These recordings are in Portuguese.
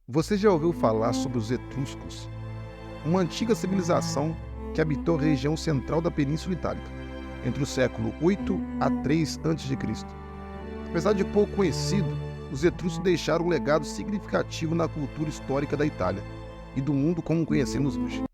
Você já ouviu falar sobre os etruscos? Uma antiga civilização que habitou a região central da Península Itálica, entre o século 8 a 3 a.C. Apesar de pouco conhecido, os etruscos deixaram um legado significativo na cultura histórica da Itália e do mundo como conhecemos hoje.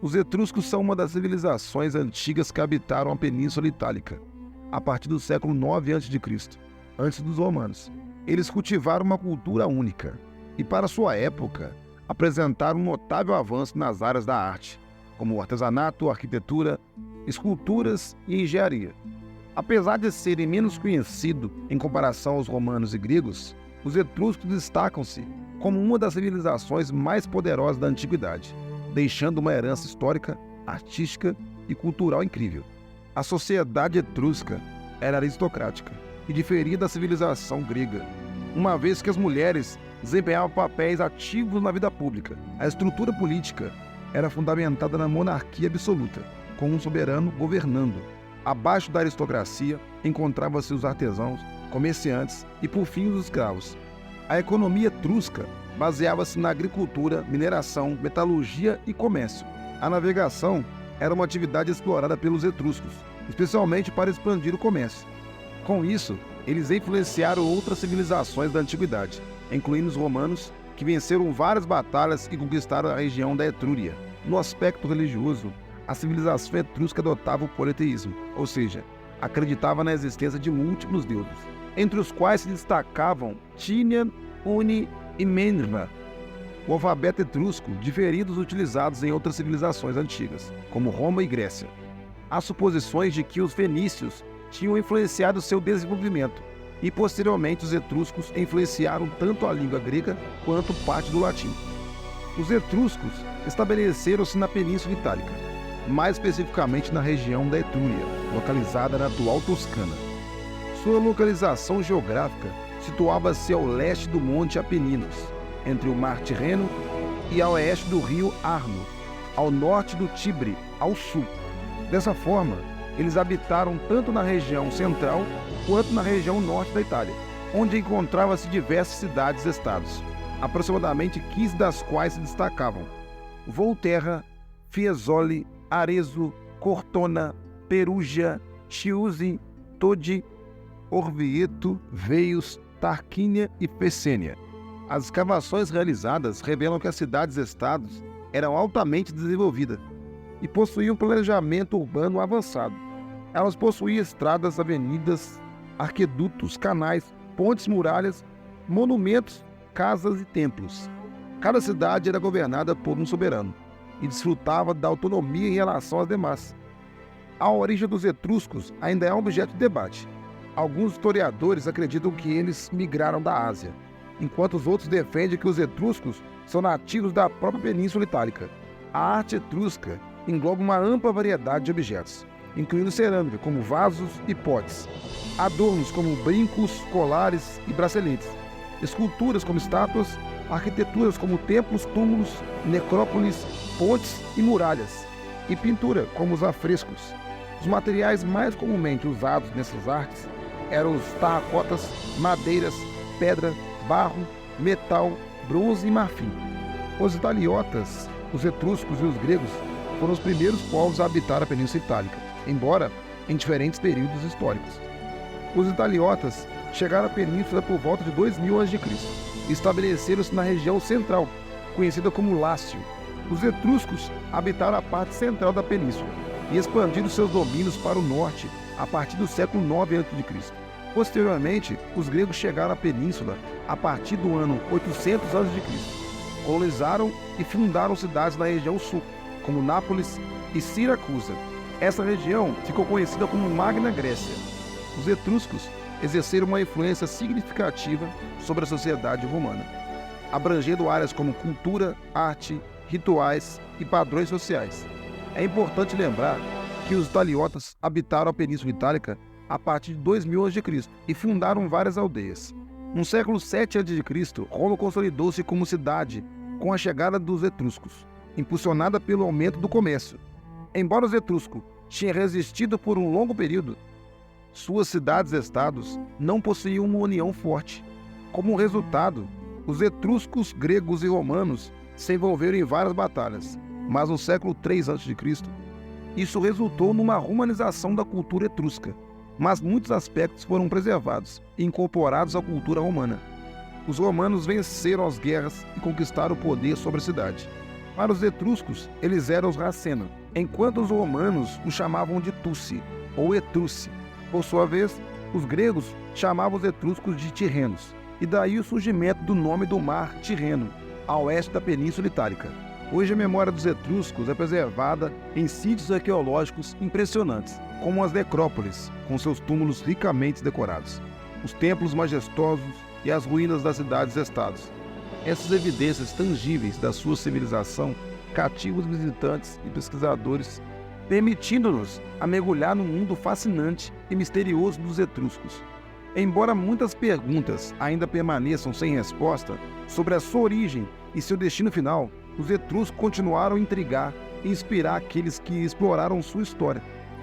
Os etruscos são uma das civilizações antigas que habitaram a Península Itálica, a partir do século 9 a.C., antes dos romanos. Eles cultivaram uma cultura única e, para sua época, apresentaram um notável avanço nas áreas da arte, como o artesanato, arquitetura, esculturas e engenharia. Apesar de serem menos conhecidos em comparação aos romanos e gregos, os etruscos destacam-se como uma das civilizações mais poderosas da antiguidade, deixando uma herança histórica, artística e cultural incrível. A sociedade etrusca era aristocrática e diferia da civilização grega, uma vez que as mulheres desempenhavam papéis ativos na vida pública. A estrutura política era fundamentada na monarquia absoluta, com um soberano governando. Abaixo da aristocracia encontravam-se os artesãos, comerciantes e, por fim, os escravos. A economia etrusca baseava-se na agricultura, mineração, metalurgia e comércio. A navegação era uma atividade explorada pelos etruscos, especialmente para expandir o comércio. Com isso, eles influenciaram outras civilizações da antiguidade, incluindo os romanos, que venceram várias batalhas e conquistaram a região da Etrúria. No aspecto religioso, a civilização etrusca adotava o politeísmo, ou seja, acreditava na existência de múltiplos deuses, entre os quais se destacavam Tinian, Uni e Minerva. O alfabeto etrusco diferia dos utilizados em outras civilizações antigas, como Roma e Grécia. Há suposições de que os fenícios tinham influenciado seu desenvolvimento, e posteriormente os etruscos influenciaram tanto a língua grega quanto parte do latim. Os etruscos estabeleceram-se na Península Itálica, mais especificamente na região da Etrúria, localizada na atual Toscana. Sua localização geográfica situava-se ao leste do Monte Apeninos, entre o Mar Tirreno e a oeste do rio Arno, ao norte do Tibre, ao sul. Dessa forma, eles habitaram tanto na região central quanto na região norte da Itália, onde encontravam-se diversas cidades-estados, aproximadamente 15 das quais se destacavam: Volterra, Fiesole, Arezzo, Cortona, Perugia, Chiusi, Todi, Orvieto, Veios, Tarquínia e Pessênia. As escavações realizadas revelam que as cidades-estados eram altamente desenvolvidas e possuíam um planejamento urbano avançado. Elas possuíam estradas, avenidas, arquedutos, canais, pontes, muralhas, monumentos, casas e templos. Cada cidade era governada por um soberano e desfrutava da autonomia em relação às demais. A origem dos etruscos ainda é objeto de debate. Alguns historiadores acreditam que eles migraram da Ásia, enquanto os outros defendem que os etruscos são nativos da própria Península Itálica. A arte etrusca engloba uma ampla variedade de objetos, incluindo cerâmica, como vasos e potes, adornos como brincos, colares e braceletes, esculturas como estátuas, arquiteturas como templos, túmulos, necrópolis, pontes e muralhas, e pintura, como os afrescos. Os materiais mais comumente usados nessas artes eram os terracotas, madeiras, pedra, barro, metal, bronze e marfim. Os italiotas, os etruscos e os gregos foram os primeiros povos a habitar a Península Itálica, embora em diferentes períodos históricos. Os italiotas chegaram à península por volta de 2000 a.C. e estabeleceram-se na região central, conhecida como Lácio. Os etruscos habitaram a parte central da península e expandiram seus domínios para o norte a partir do século 9 a.C. Posteriormente, os gregos chegaram à península a partir do ano 800 a.C. Colonizaram e fundaram cidades na região sul, como Nápoles e Siracusa. Essa região ficou conhecida como Magna Grécia. Os etruscos exerceram uma influência significativa sobre a sociedade romana, abrangendo áreas como cultura, arte, rituais e padrões sociais. É importante lembrar que os italiotas habitaram a Península Itálica a partir de 2000 a.C. e fundaram várias aldeias. No século 7 a.C., Roma consolidou-se como cidade com a chegada dos etruscos, impulsionada pelo aumento do comércio. Embora os etruscos tinham resistido por um longo período, suas cidades-estados não possuíam uma união forte. Como resultado, os etruscos, gregos e romanos se envolveram em várias batalhas, mas no século III a.C., isso resultou numa romanização da cultura etrusca, mas muitos aspectos foram preservados e incorporados à cultura romana. Os romanos venceram as guerras e conquistaram o poder sobre a cidade. Para os etruscos, eles eram os Racena, enquanto os romanos os chamavam de Tussi, ou Etruci. Por sua vez, os gregos chamavam os etruscos de Tirrenos, e daí o surgimento do nome do mar Tirreno, a oeste da Península Itálica. Hoje a memória dos etruscos é preservada em sítios arqueológicos impressionantes, como as necrópolis, com seus túmulos ricamente decorados, os templos majestosos e as ruínas das cidades-estados. Essas evidências tangíveis da sua civilização cativam os visitantes e pesquisadores, permitindo-nos a mergulhar no mundo fascinante e misterioso dos etruscos. Embora muitas perguntas ainda permaneçam sem resposta sobre a sua origem e seu destino final, os etruscos continuaram a intrigar e inspirar aqueles que exploraram sua história.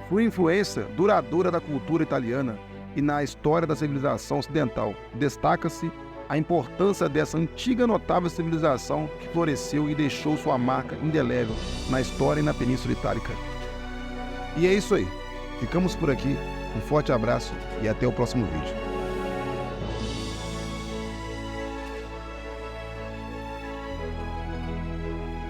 Sua influência duradoura da cultura italiana e na história da civilização ocidental destaca-se a importância dessa antiga e notável civilização que floresceu e deixou sua marca indelével na história e na Península Itálica. E é isso aí. Ficamos por aqui. Um forte abraço e até o próximo vídeo.